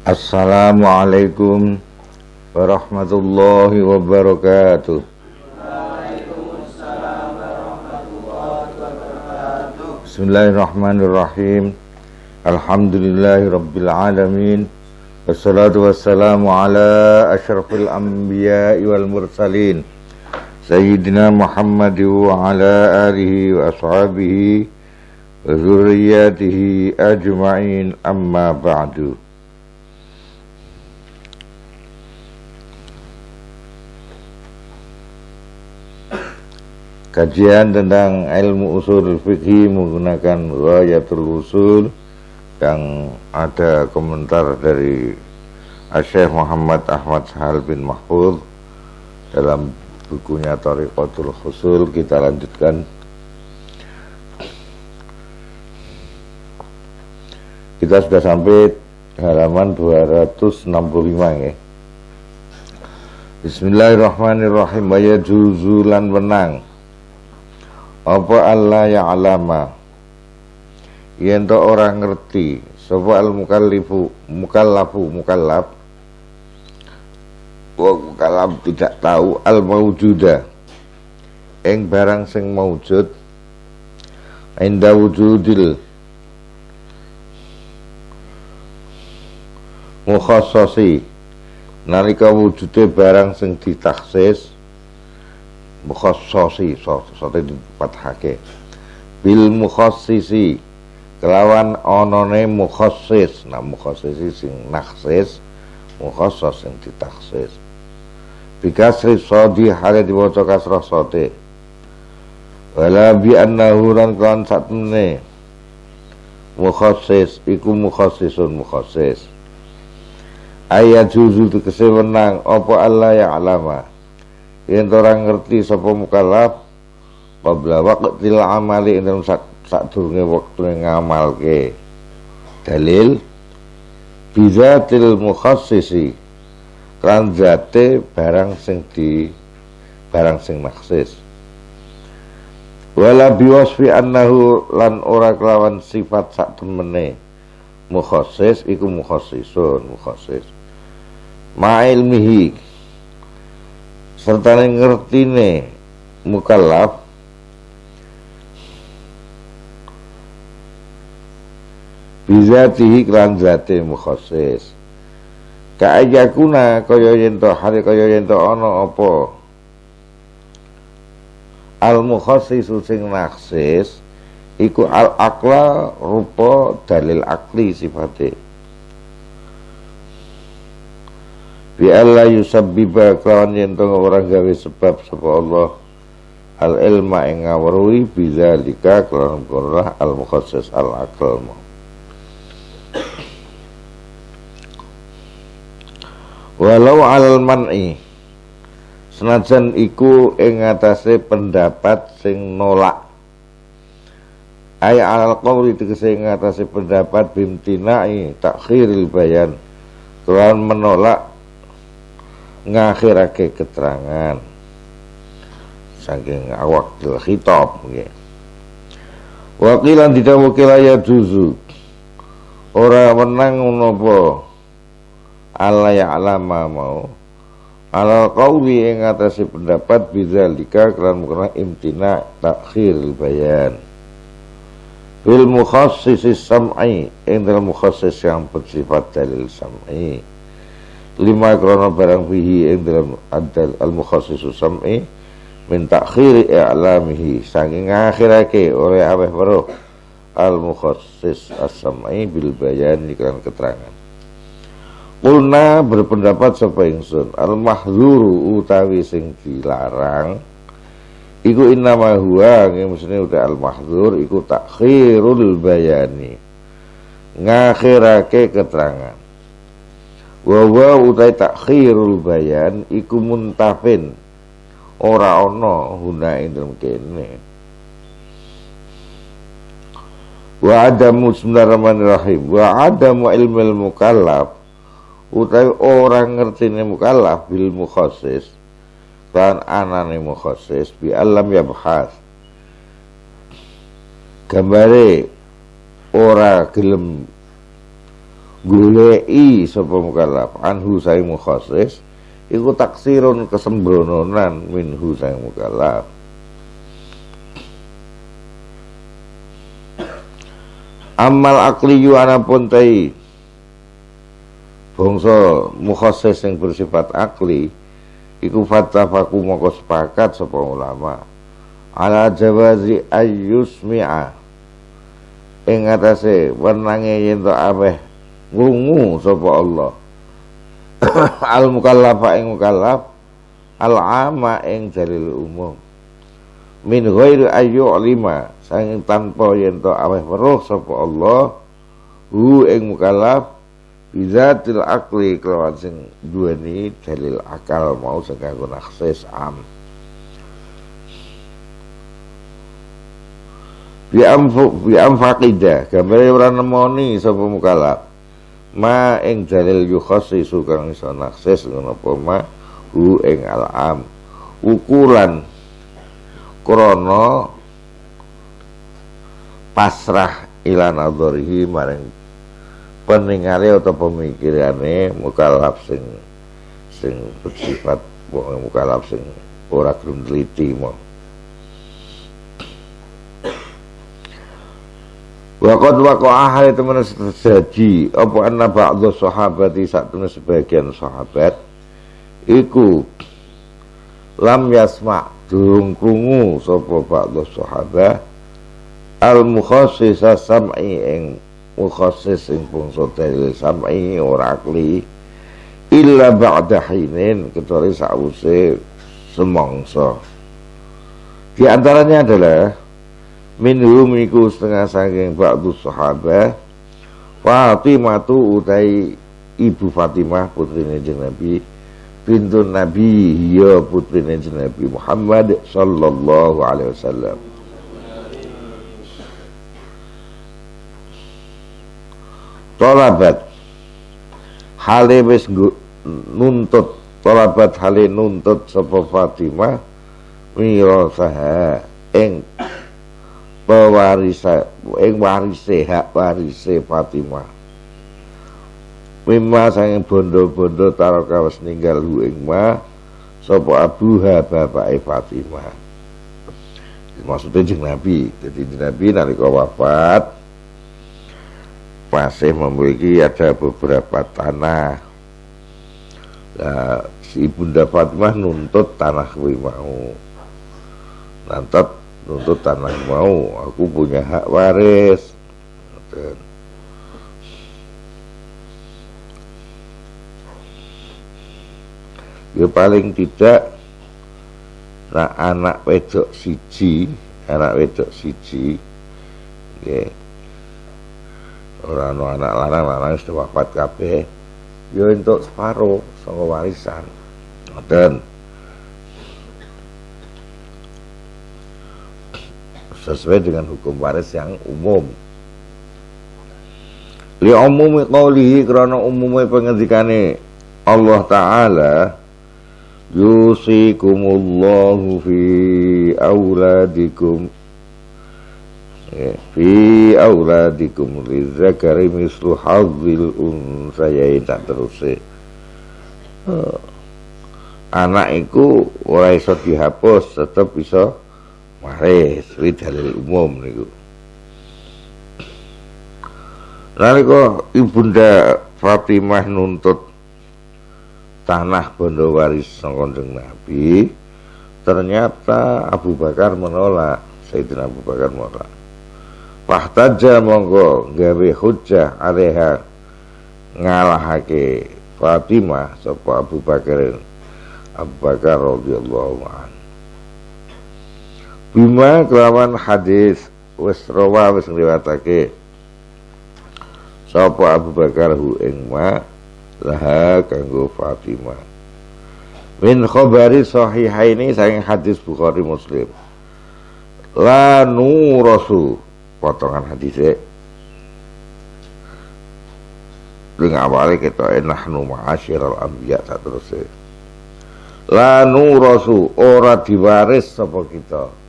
Assalamualaikum warahmatullahi wabarakatuh. Bismillahirrahmanirrahim. Alhamdulillahi rabbil alamin. Wassalatu wassalamu ala asyrafil anbiya'i wal mursalin Sayyidina Muhammad wa ala alihi wa ashabihi wa zurriyatihi ajma'in, amma ba'du. Kajian tentang ilmu usul fikih menggunakan Ghayatul Usul yang ada komentar dari Syekh Muhammad Ahmad Sahal bin Mahfudz dalam bukunya Thariqatul Usul. Kita lanjutkan. Kita sudah sampai halaman 265 ya. Bismillahirrahmanirrahim. Wa yajuzulan menang apa Allah ya'lama yen to orang ngerti sapa al mukallaf tidak tahu al maujuda ing barang sing maujud inda wujudil mukhassasi nalika wujude barang sing ditaksis mukhassasi sote dipathake bil mukhassisi kelawan onone mukhassis. Nah mukhassisi sing naksis, mukhassas sing ditaksis. Bikasri sodi hale diwaca kasrah sode. Wala bi annahu ran kan satune mukhassis iku mukhassisun mukhassis. Ayat juzul tegese wenang apa Allah ya alama yen orang ngerti sapa mukallaf qabla waqtil amali ing dalem sadurunge wektune ngamalke. Dalil bizatil mukhassisi kan zate barang sing naksis. Wala biwasfi annahu lan ora kelawan sifat sak temene mukhassis iku mukhassisun mukhassis ma ilmihi serta ngertine mukallaf bizatihi klan zate mukhassis ka'ayakuna kaya yen to ana apa al mukhassisu sing naksis iku al aqla rupa dalil akli sifate bi alla yusabbiba kelawan yen to ora gawe sebab sapa Allah al ilma ing ngawruhi bizalika kelawan qurrah al mukhassis al aql. Walau alal man'i senajan iku ing atase pendapat sing nolak ay alal qawli tegese ing atase pendapat bimtinai takhiril bayan kelawan menolak ngakhirake keterangan saking awakil khitab nggih. Wakilan didhawuhi ya juzu ora menang menapa Allah ya'lama mau ala qauli ing atase pendapat bidzalika kelan mukna imtina takhiril bayan bil mukhassis sam'i ing dalam mukhassis yang bersifat dalil sam'i lima krono barang fihi ing dalam al mukhassisu sam'i min takhiri i'lamihi saking ngakhirake oleh aweh weruh al mukhassis as-sam'i bil bayan iklan keterangan. Qulna berpendapat sapa ingsun al mahdzuru utawi sing dilarang iku innama huwa ngemsene uta al mahdzur iku takhirul bayani ngakhirake keterangan. Wa utai takhirul bayan iku muntafin ora ana huna ing dalem kene. Wa adamu bismillahirrahmanirrahim wa adamu ilmil mukallaf utai orang ngertine mukallaf bil mukhassis kan anane mukhassis bi alam yabhas gambare ora gelem goleki sapa mukallaf anhu saing mukhassis iku taksirun kesembrononan minhu saing mukallaf. Amal akliyu anapun tai bangsa mukhassis yang bersifat akli iku fattafaku moko sepakat sapa ulama ala jawazi ayyusmi'a ing atase wenange yen to abeh ngrungu sapa Allah al mukallafa ing mukallaf al ama ing dalil umum min ghairi ayyu lima sanging tanpa yen to aweh weruh sapa Allah hu ing mukallaf bizatil akli kelawan sing duweni dalil akal mau sing kanggo naksis am bi amfaqida gambare ora nemoni sapa mukallaf ma ing dalil yukhassisu kang iso naksis ngono apa ma hu ing al am ukuran krana pasrah ila nadharihi maring peningale atau pemikirane mukallaf sing bersifat mukallaf sing ora gelem teliti mo. Waqad waqa'a hal temen terjadi apa anna ba'dhu sahabati satune sebagian sahabat iku lam yasma' durung krungu sapa ba'dhu sahabat al mukhassisa sam'i ing mukhassis ing bangsa dalil sam'i ora akli illa ba'da hinin kecuali sause semangsa. Di antaranya adalah minhum iku setengah saking ba'du sahabat Fatimatu utai ibu Fatimah putrine Nabi bintun Nabi hiya putrine Nabi Muhammad sallallahu alaihi wasallam talabat hale wis nuntut talabat hale nuntut sapa Fatimah mirasaha ing pewarisa ing warise hak warise Fatimah mimma sang bondo-bondo taraka wis ninggal hu ing ma sapa abuha bapake Fatimah maksudnya jeung Nabi. Jadi Nabi nalika wafat masih memiliki ada beberapa tanah. Nah, si Bunda Fatimah nuntut tanah kuwi mau. Nuntut tanah mau, aku punya hak waris. Ya paling tidak nah, anak wedok siji ya. Ora ana anak lanang wis wafat kabeh. Ya untuk separuh saka warisan. Ngoten. Sesuai dengan hukum waris yang umum. Li umumi qaulihi krana umume pengendikane Allah Ta'ala yusikumullahu fi auladikum lizzakari mislu hadzil unsayain tak terus anak iku ora iso dihapus tetep iso waris wi dalil umum niku. Nalika Ibunda Fatimah nuntut tanah bondo waris saka Nabi, ternyata Abu Bakar menolak. Sayyidina Abu Bakar menolak. Fahtaja monggo gawe hujjah alaiha ngalahake Fatimah sapa Abu Bakar radhiyallahu anhu. Bima kelawan hadis wis riwayatake sapa Abu Bakar hu ing ma laha kanggo Fatimah min khabari sahihaini saking hadis Bukhari Muslim la nurasu potongan hadisnya dengan awalnya kita nahnu ma'asyiral anbiya saterusé la nurasu ora diwaris sapa kita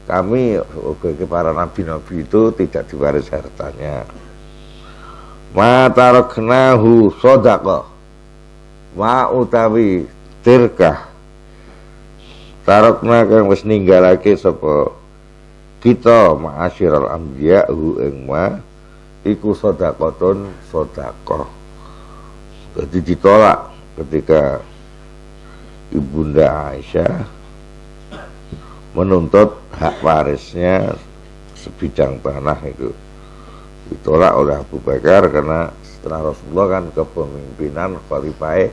kami sebagai para nabi-nabi itu tidak diwaris hartanya ma taraknahu shadaqah ma utawi tirkah tarakna kang wis ninggalake sapa kita ma'asyiral anbiya hu ing ma iku shadaqatun shadaqah. Jadi ditolak ketika Ibunda Aisyah menuntut hak warisnya sebidang tanah itu, ditolak oleh Abu Bakar karena setelah Rasulullah kan kepemimpinan khalifah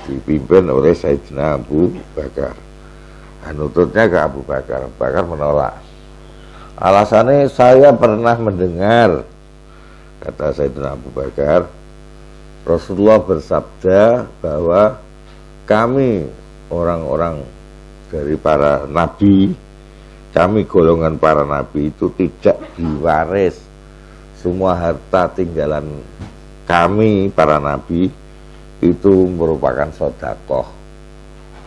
dipimpin oleh Sayyidina Abu Bakar. Nuntutnya ke Abu Bakar. Abu Bakar menolak. Alasannya saya pernah mendengar, kata Sayyidina Abu Bakar, Rasulullah bersabda bahwa kami orang-orang dari para nabi, kami golongan para nabi itu tidak diwaris. Semua harta tinggalan kami para nabi itu merupakan sedekah.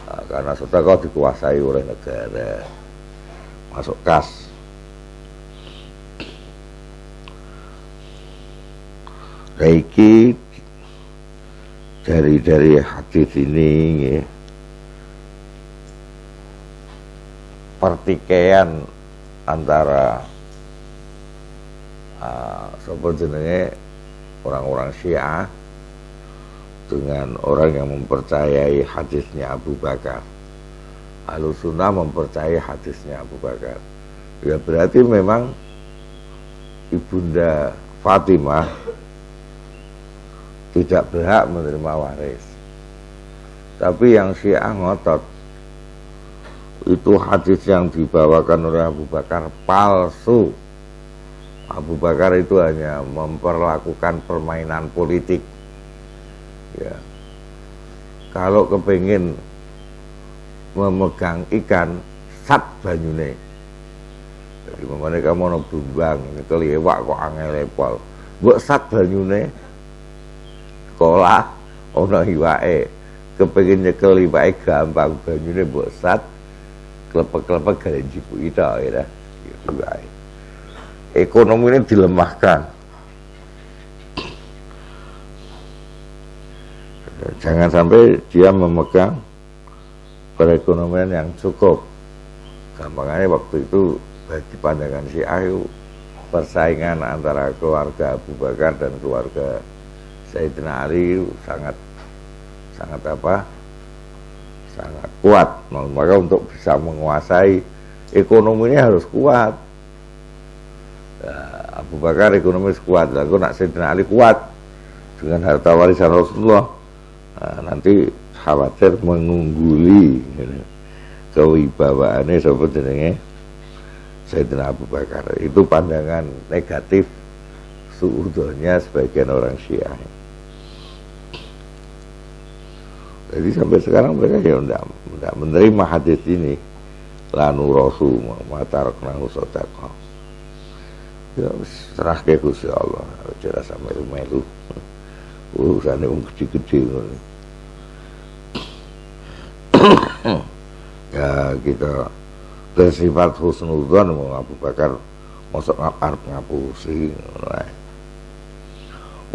Nah, karena sedekah dikuasai oleh negara, masuk kas. Reiki dari hadis ini ya, pertikaian antara sebenarnya orang-orang Syiah dengan orang yang mempercayai hadisnya Abu Bakar. Ahlussunnah mempercayai hadisnya Abu Bakar. Ya berarti memang Ibunda Fatimah tidak berhak menerima waris. Tapi yang Syiah ngotot itu hadis yang dibawakan oleh Abu Bakar palsu. Abu Bakar itu hanya memperlakukan permainan politik. Ya. Kalau kepingin memegang ikan, sat banyune. Jadi memangnya kamu mau bumbang, ini kelewak kok angel lepol. Mbok sat banyune, sekolah, ono iwake. Kepingin nyekel iwake gampang, banyune mbok sat, klepek-klepek gale jipuki tok ya. Iwake. Ekonomi ini dilemahkan. Jangan sampai dia memegang perekonomian yang cukup. Gampangannya waktu itu bagi pandangan Syiah itu persaingan antara keluarga Abu Bakar dan keluarga Sayyidina Ali sangat kuat. Maka untuk bisa menguasai ekonominya harus kuat. Abu Bakar ekonomi kuat, lalu nak Sayyidina Ali kuat dengan harta warisan Rasulullah. Nanti khawatir mengungguli kewibawaannya sebenarnya Sayyidina Abu Bakar. Itu pandangan negatif suudahnya sebagian orang Syiah. Jadi sampai sekarang mereka ya tidak menerima hadis ini, lanu rasul mataraknahu sadaqah. Ya serah ke Gusti Allah, aja rasa melu-melu. Urusane wong gede-gede ngono. Ya kita bersifat husnudzon mau Abu Bakar mosok arep ngapusi ngono ae.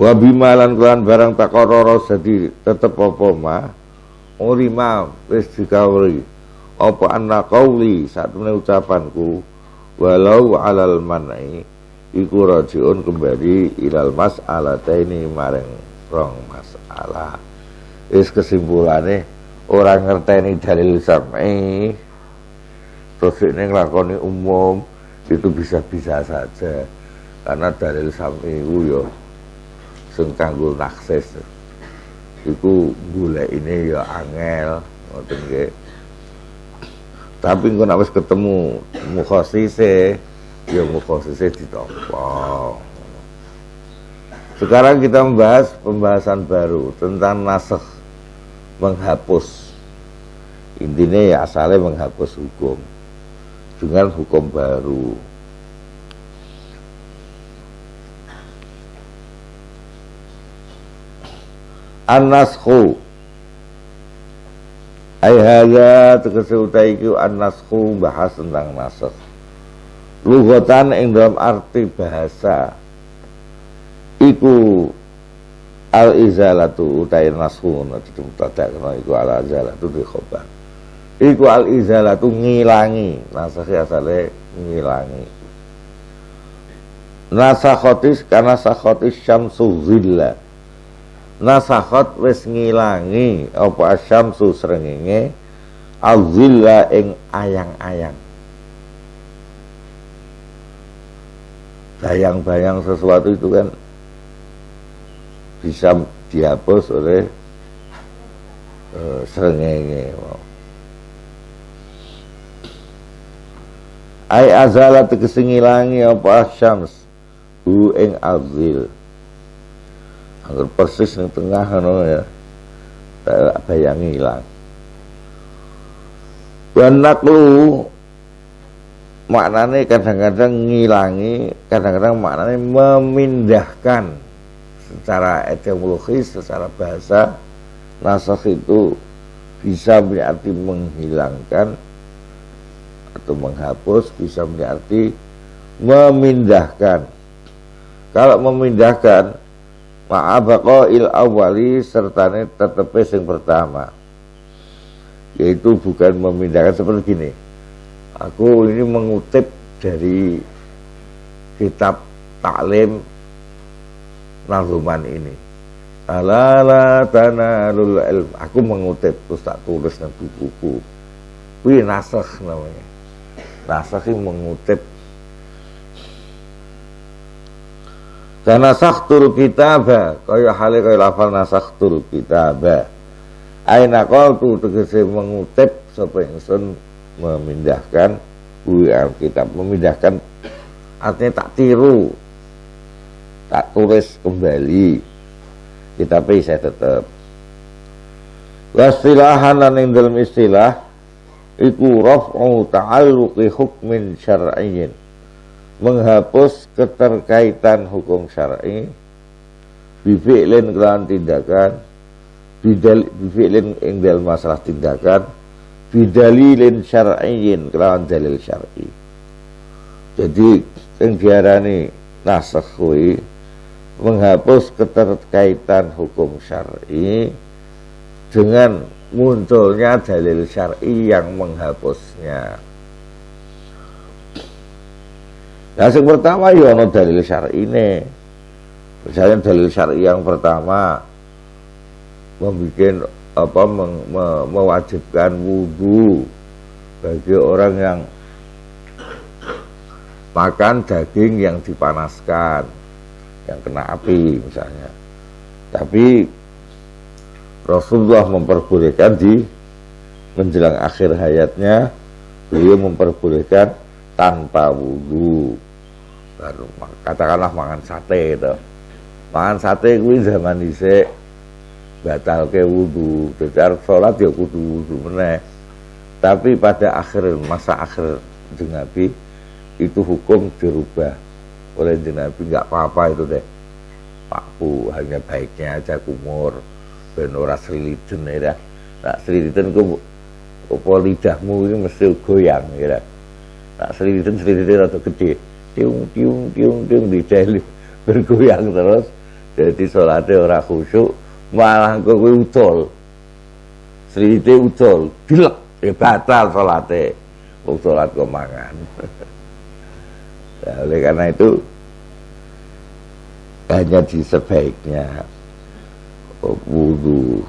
Wa bimalan kelan barang takororo jadi tetep apa mah urima wis dikawuri apa anna qauli satune ucapanku walau alal manai iku rajiun kembali ilal mas'alataini maring rong masalah. Wis kesimpulane orang ngerteni dalil sam'i terus ini nglakoni umum itu bisa-bisa saja karena dalil sam'i ku yo sing kanggo naksis iku golek ini ya angel ngoten nggih. Tapi engko nek wis ketemu mukhasise ya mukhasise ditampa. Sekarang kita membahas pembahasan baru tentang nasakh, menghapus. Intinya ya asalnya menghapus hukum dengan hukum baru. An-naskhu ai hadza tegese utahe iku an-naskhu bahas tentang nasakh. Lughatan ing dalam arti bahasa iku al izalatu utai naskhun dimutada iku al izalatu di khobar iku al izalatu ngilangi nasakh asale ngilangi nasakhotis karena sakhotis syamsu zilla nasakhot wis ngilangi apa asyamsu srengenge azilla ing ayang-ayang bayang-bayang sesuatu itu kan bisa dihapus oleh srengenge ai azala tegese ngilangi apa syams hu ing azil agar persis ning tengah ngono ya bayang ilang wan naqlu maknanya kadang-kadang ngilangi, kadang-kadang maknanya memindahkan secara etimologis, secara bahasa nasakh itu bisa berarti menghilangkan atau menghapus, bisa berarti memindahkan. Kalau memindahkan ma'abaqail awali sertane tetepe sing pertama, yaitu bukan memindahkan seperti gini. Aku ini mengutip dari kitab taklim Nazuman ini. Ala tanalul ilm. Aku mengutip terus tak tulis nang buku. Kuwi nasakh namanya. Nasakh itu mengutip. Karena sakhtul kitabah kaya hale kaya lafal nasakhtul kitabah. Aina qaltu tegese mengutip sapa ingsun memindahkan Alkitab, memindahkan artinya tak tiru, tak tulis kembali, kitabnya saya tetap. Wastilahan lan ing dalam istilah iku raf'u ta'alluqi hukmin syar'iyyin, menghapus keterkaitan hukum syar'i bi fi'lin kelawan tindakan bi fi'lin ing dalam masalah tindakan bidalilin syar'iyyin kelawan dalil syar'i. Jadi yang diarani nasakh kuwi menghapus keterkaitan hukum syar'i dengan munculnya dalil syar'i yang menghapusnya. Nah, yang pertama ya ono dalil syar'i ini. Misalnya dalil syar'i yang pertama membuat mewajibkan wudu bagi orang yang makan daging yang dipanaskan, yang kena api misalnya. Tapi Rasulullah memperbolehkan di menjelang akhir hayatnya, beliau memperbolehkan tanpa wudu. Katakanlah mangan sate itu. Mangan sate kuwi zaman dhisik batal ke wudu, jadi sholat ya kudu wudu meneh. Tapi pada masa akhir Nabi itu hukum dirubah oleh Nabi, nggak apa-apa itu deh, Pakku, hanya baiknya aja kumur, ben ora sliliten ya. Nak sliliten ku apa lidahmu ini mesti goyang ya. Nak sliliten rada gede, tiung lidah bergoyang terus, jadi sholatnya ora khusyuk. Malah kowe udol. Slite udol, dilek batal salate. Wong salat kok mangan. Nah, oleh karena itu hanya di sebaiknya wudu.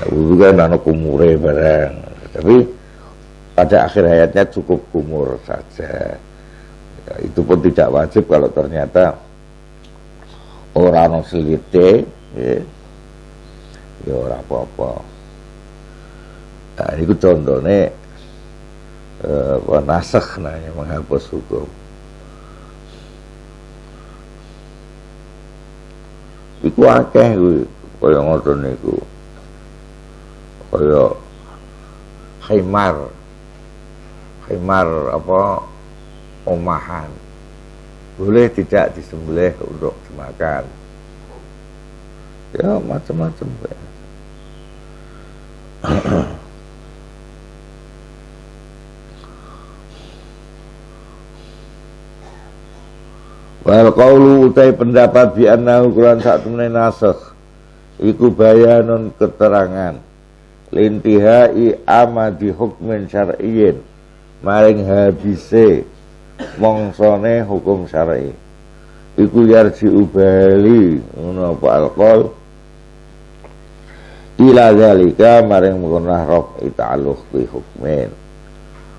Wudu kan ana kumure barang. Tapi pada akhir hayatnya cukup kumur saja. Ya, itu pun tidak wajib kalau ternyata orang selite, ya ora apa-apa. Nah, itu contohnya nasakh namanya, menghapus hukum. Iku akeh kuwi, kaya ngoten niku. Kaya khimar apa omahan. Boleh tidak disembelih untuk dimakan. Ya macam-macam. Wal qaulu utai pendapat bi annahu Quran sak temene nasakh iku bayanun keterangan lintihai amadi hukmin syar'iyyin maring habise mongsone hukum syar'i iku yarji ubali ngono apa alqol ila zalika maring mengkonah rafi ta'alluq bi hukmin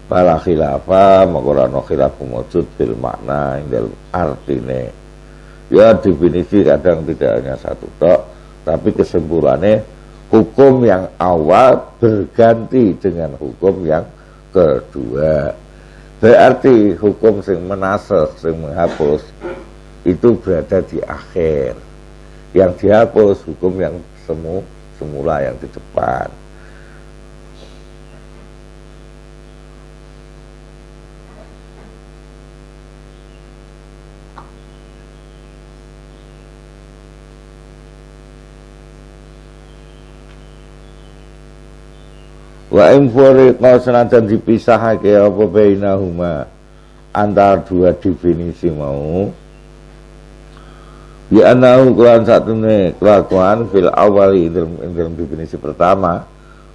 fala khilafa makorano khilaf mujud bil makna ing dalem artine ya definisi kadang tidak hanya satu tok tapi kesimpulannya hukum yang awal berganti dengan hukum yang kedua. Berarti hukum sing menasakh, sing menghapus itu berada di akhir. Yang dihapus hukum yang semula yang di depan. Wa infuriqa senajan dipisahake apa bainahuma antara dua definisi mau bi anahu Quran satune kelakuan fil awali dalam definisi pertama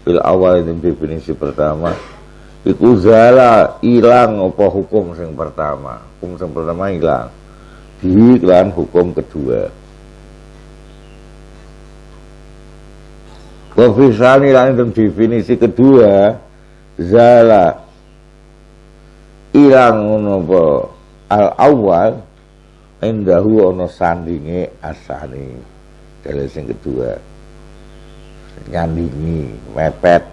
fil awal dalam definisi pertama iku zala ilang apa hukum yang pertama hilang di kelan hukum kedua. Wafisani lain dalam definisi kedua zala ilang apa al awal indahu ono sandinge asani dari sing kedua nyandingi mepet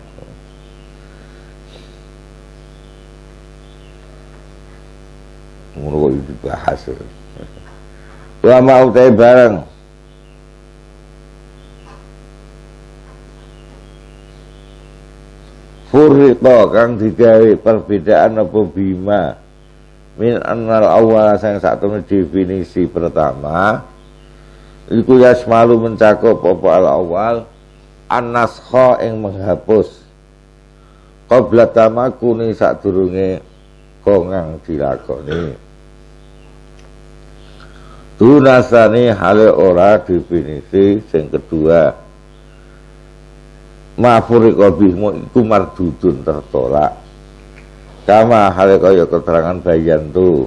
ngono kok dibahas wa mau teh bareng furriqa kang digawe perbedaan apa bima min annal awal sang satune definisi pertama iku yasmalu mencakup apa al awal an-naskha ing menghapus qabla tamakuni sadurunge kongang dilakoni tunasane hale ora definisi sing kedua ma'furiqa bihmu iku mardudun tertolak kama hale kaya keterangan bayan tu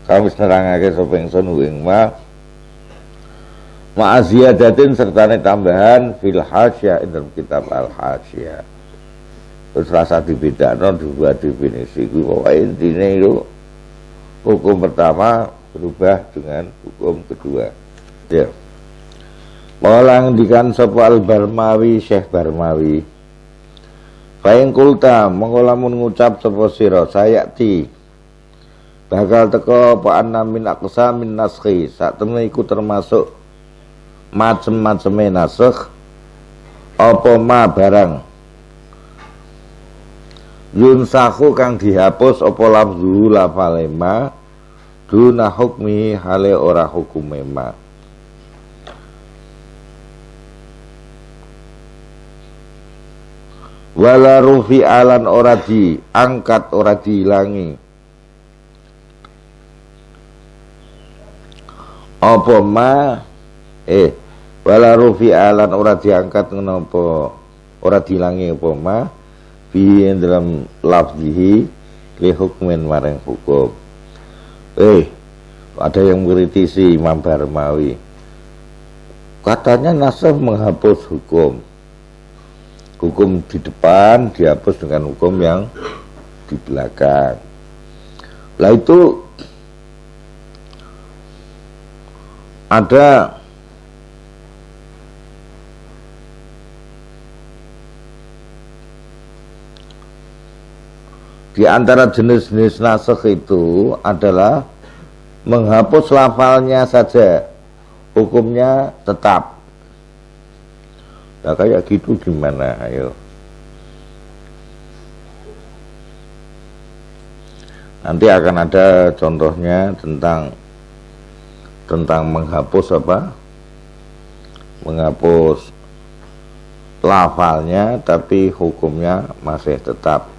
kami nerangake sapa ingsun ing ma'aziyadatin sertane tambahan fil hasyah dalam kitab al hasyah terus rasa dibedakno dua definisi iku pokoke intine itu hukum pertama berubah dengan hukum kedua ya. Malang dikan sapa al-Barmawi Syekh Barmawi Faing kulta mengolamun ngucap sapa sira sayati bakal teko apa anna min aqsamin naskhi sak temene iku termasuk macem-maceme nasakh apa ma barang yunsahu kang dihapus apa lafzu lafale ma duna hukmi hale ora hukume ma wala rufi alan ora di angkat ora diilangi apa ma wala rufi alan ora diangkat ngenopo ora diilangi apa ma fi dalam lafzihi li hukmin maring hukum ada yang mengkritisi Imam Barmawi katanya nasakh menghapus hukum di depan dihapus dengan hukum yang di belakang. Lah itu ada di antara jenis-jenis nasakh itu adalah menghapus lafalnya saja, hukumnya tetap. Nah kayak gitu gimana, ayo. Nanti akan ada contohnya tentang menghapus apa? Menghapus lafalnya tapi hukumnya masih tetap.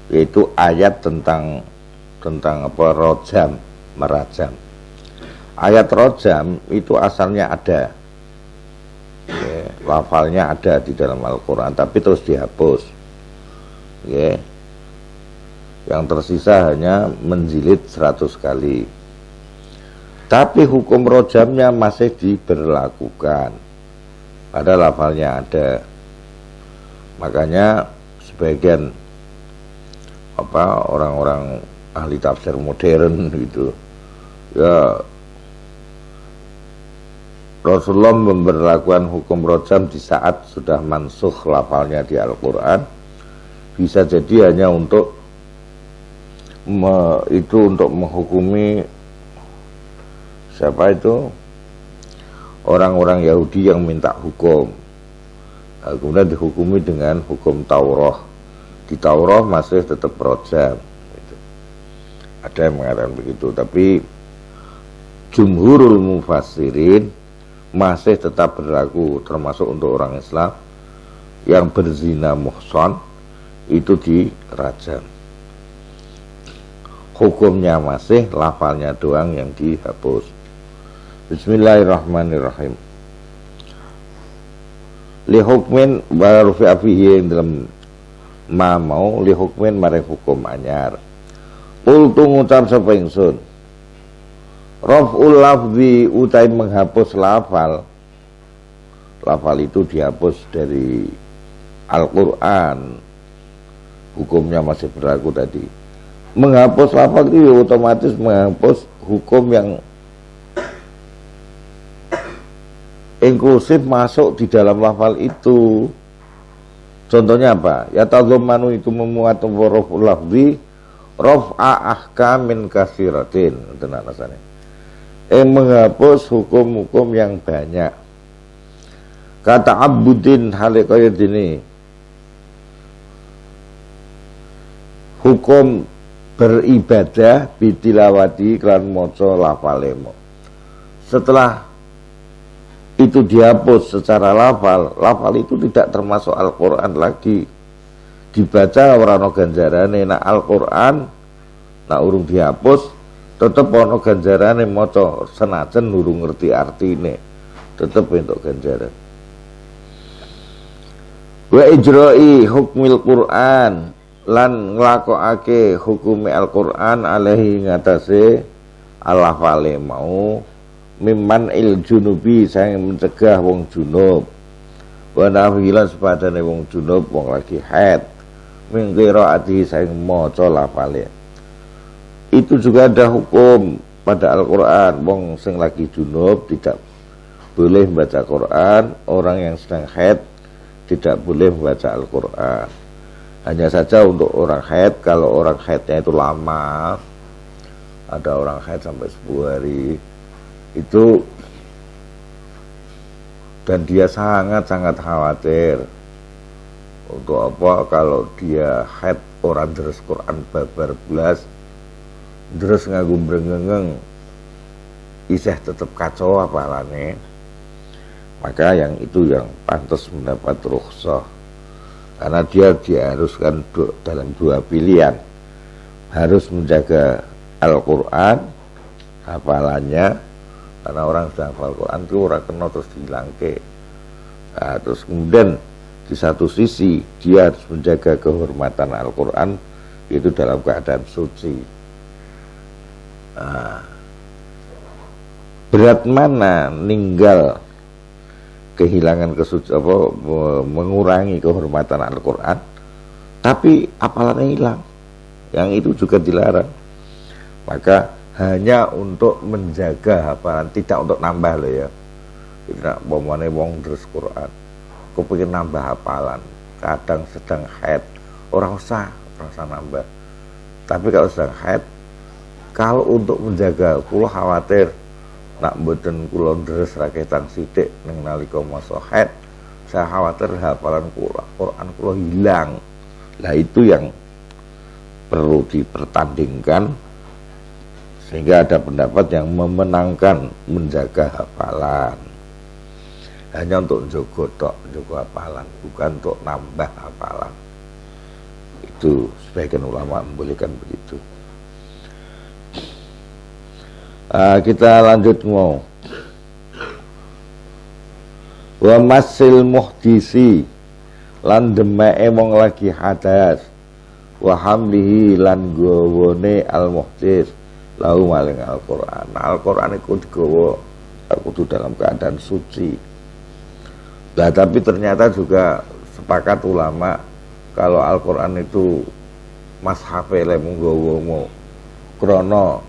Yaitu ayat tentang tentang apa rojam, merajam. Ayat rojam itu asalnya ada, ya, lafalnya ada di dalam Al-Quran, tapi terus dihapus, ya. Yang tersisa hanya menjilid 100 kali. Tapi hukum rojamnya masih diberlakukan, ada lafalnya ada. Makanya sebagian orang-orang ahli tafsir modern gitu, ya, Rasulullah memberlakukan hukum rojam di saat sudah mansukh lafalnya di Al-Quran. Bisa jadi hanya untuk untuk menghukumi siapa itu, orang-orang Yahudi yang minta hukum, kemudian dihukumi dengan hukum Taurat. Di Taurat masih tetap rojam gitu. Ada yang mengatakan begitu, tapi jumhurul mufassirin masih tetap berlaku, termasuk untuk orang Islam yang berzina muhsan itu dirajam. Hukumnya masih, lafalnya doang yang dihapus. Bismillahirrahmanirrahim. Li hukmin wa rufi'a fihi dalam ma mau li hukmin maring hukum anyar. Qultu ngucap sapa ingsun, raf'ul lafzi utai menghapus lafal. Lafal itu dihapus dari Al-Quran, hukumnya masih berlaku tadi. Menghapus lafal itu otomatis menghapus hukum yang inklusif masuk di dalam lafal itu. Contohnya apa? Ya tadzammanu itu memuat raf'ul lafzi raf'a ahkamin katsiratin, tenan asane. Menghapus hukum-hukum yang banyak. Kata abudin hale kaya dene. Hukum beribadah bitilawati klan maca lafalemo. Setelah itu dihapus secara lafal, lafal itu tidak termasuk Al-Quran lagi, dibaca orang ono ganjarane. Nah Al-Quran nah urung dihapus tetep ono ganjarane maca, senajan urung ngerti artine tetep entuk ganjaran. Wa ijra'i hukmil Quran lan nglakokake hukume Al-Quran alaihi ngatasé al-lafale mau mimman il junubi saya mencegah wong junub, wa nahwilan sepadane wong junub wong lagi haid, min qiraati saya maca lafale. Itu juga ada hukum pada Al-Quran, wong sing lagi junub tidak boleh membaca Quran, orang yang sedang haid tidak boleh membaca Al-Quran. Hanya saja untuk orang haid, kalau orang haidnya itu lama, ada orang haid sampai 10 hari itu, dan dia sangat-sangat khawatir untuk apa kalau dia haid orang deres Quran babar belas deres nganggo brengengeng isih tetap kacau apalane, maka yang itu yang pantas mendapat rukhsah, karena dia diharuskan dalam dua pilihan, harus menjaga Al-Quran hafalannya, karena orang sudah hafal Quran itu orang kena terus dihilangke. Nah, terus kemudian di satu sisi dia harus menjaga kehormatan Al-Quran itu dalam keadaan suci. Nah, berat mana ninggal kehilangan kesuci, mengurangi kehormatan Al-Quran, tapi apalannya hilang, yang itu juga dilarang. Maka hanya untuk menjaga hafalan, tidak untuk nambah loh ya. Tidak bomane wong terus Quran, aku pengen nambah hafalan, kadang sedang haid, orang usah nambah. Tapi kalau sedang haid, kalau untuk menjaga, kula khawatir nak mboten kula ndres raketang sithik ning nalika masa haid, saya khawatir hafalan Quran kula hilang. Lah itu yang perlu dipertandingkan, sehingga ada pendapat yang memenangkan menjaga hafalan hanya untuk jaga hafalan, bukan untuk nambah hafalan. Itu sebagian ulama membolehkan begitu. Kita lanjut mau. Wa masil muhdisi lan demeke wong lagi hadas, wa hamlihi lan gawone al muhdis lahu maling Al-Qur'an. Al-Qur'an iku digawa kudu dalam keadaan suci. Nah, tapi ternyata juga sepakat ulama kalau Al-Qur'an itu mashafe le mung gawa krana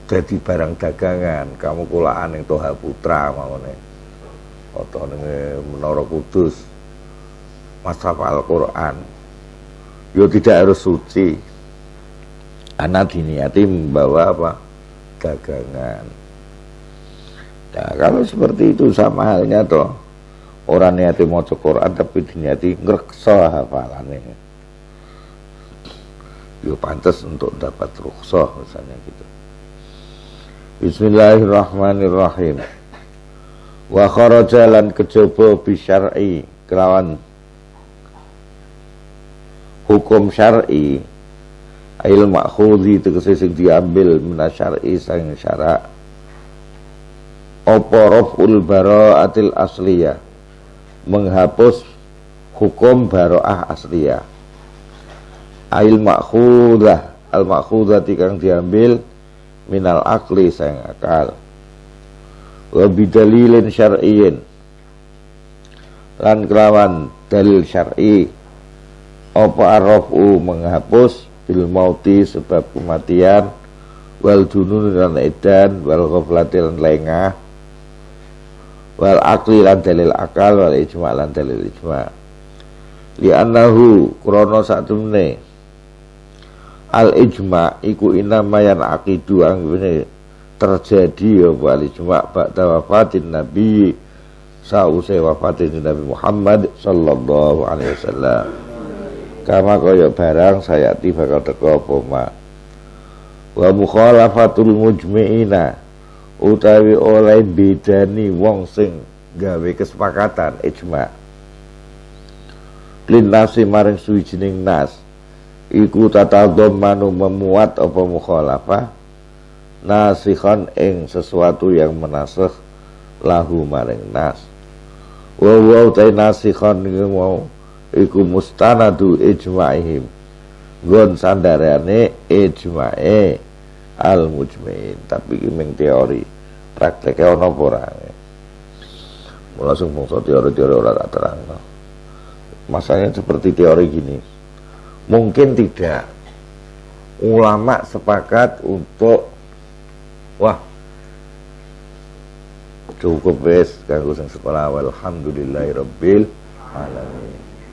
dadi barang dagangan, kamu kulaan ning Toha Putra mawone. Atau ning Menara Kudus mashaf Al-Qur'an. Yo tidak harus suci. Anak diniati membawa apa? Dagangan. Nah, kalau seperti itu sama halnya toh. Orang niati maca Quran tapi diniati ngreksa hafalannya. Yo pantas untuk dapat rukhsah misalnya gitu. Bismillahirrahmanirrahim. Wa kharaja lan kejaba bi syar'i kelawan hukum syar'i ail ma'khudhi tegese sing diambil minasyar'i sang syara' apa raf'ul bara'atil asliyah menghapus hukum bara'ah asliyah ail ma'khudhah al ma'khudhah kang diambil minal akli sang akal wa bidalilin syar'iyyin lan kelawan dalil syar'i apa arrafu menghapus bil mauti sebab kematian wal dunun lan edan wal ghaflati lan lengah wal aqli lan dalil akal wal ijma' lan dalil ijma' li annahu krana satemene al ijma' iku inamayan aqidu anggone terjadi apa al ijma' ba'da wafatin nabi sause wafatin Nabi Muhammad sallallahu alaihi wasallam kama kaya barang sayati bakal teko apa ma wa mukhalafatul mujmi'ina utawi oleh bedani wong sing gawe kesepakatan ijma' linasi maring suwijining nas iku tatadhammanu memuat apa mukhalafah nasikhan ing sesuatu yang menasakh lahu maring nas wa utai nasikhan mau iku mustanadu ijma'ihim gon sandarane ijma'e al mujmain tapi ming teori prakteknya ono apa ora langsung mongso teori-teori ora tak terangno masalahnya seperti teori gini mungkin tidak ulama sepakat untuk wah cukup wis kanggo sing sekolah alhamdulillahirabbil alamin